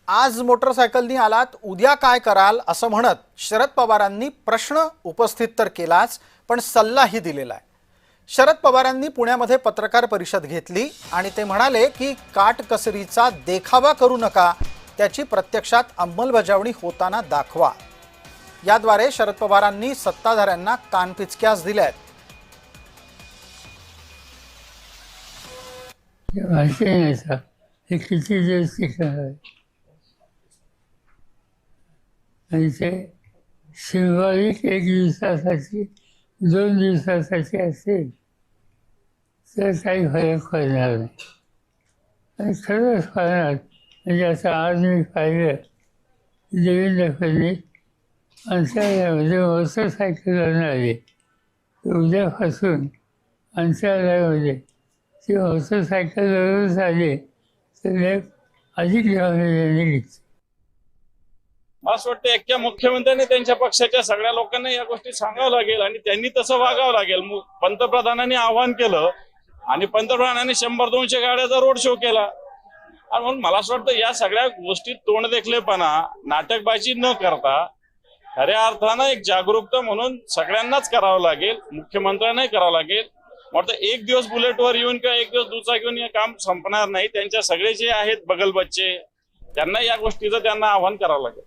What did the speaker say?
आज मोटरसायकलनी आलात उद्या काय कराल असं म्हणत शरद पवारांनी प्रश्न उपस्थित तर केलाच पण सल्लाही दिलेला आहे। शरद पवारांनी पुण्यामध्ये पत्रकार परिषद घेतली आणि ते म्हणाले की काटकसरीचा देखावा करू नका, त्याची प्रत्यक्षात अंमलबजावणी होताना दाखवा। याद्वारे शरद पवारांनी सत्ताधाऱ्यांना कानपिचक्यास दिल्यात। सिंबॉलिक एक दिवसासाठी 2 दिवसासाठी असेल तर काही फरक पडणार नाही आणि खरंच पडणार। म्हणजे आता आज मी पाहिलं देवेंद्र फडणवीस अंतराळामध्ये मोटरसायकलवरून आले, उद्यापासून अंतराळामध्ये ते मोटरसायकलवरूनच आले तर अधिक जबाबदारी घेतली। मला असं वाटतं एक्या मुख्यमंत्र्यांनी त्यांच्या पक्षाच्या सगळ्या लोकांना या गोष्टी सांगावं लागेल आणि त्यांनी तसं वागावं लागेल। पंतप्रधानांनी आवाहन केलं आणि पंतप्रधानांनी 100-200 गाड्याचा रोड शो केला आणि म्हणून मला असं वाटतं या सगळ्या गोष्टी तोंड देखलेपणा नाटकबाजी न करता खऱ्या अर्थानं एक जागरूकता म्हणून सगळ्यांनाच करावं लागेल, मुख्यमंत्र्यांनाही करावं लागेल। वाटतं एक दिवस बुलेटवर येऊन किंवा एक दिवस दुचाकी घेऊन हे काम संपणार नाही। त्यांच्या सगळे जे आहेत बगल बच्चे त्यांना या गोष्टीचं त्यांना आवाहन करावं लागेल।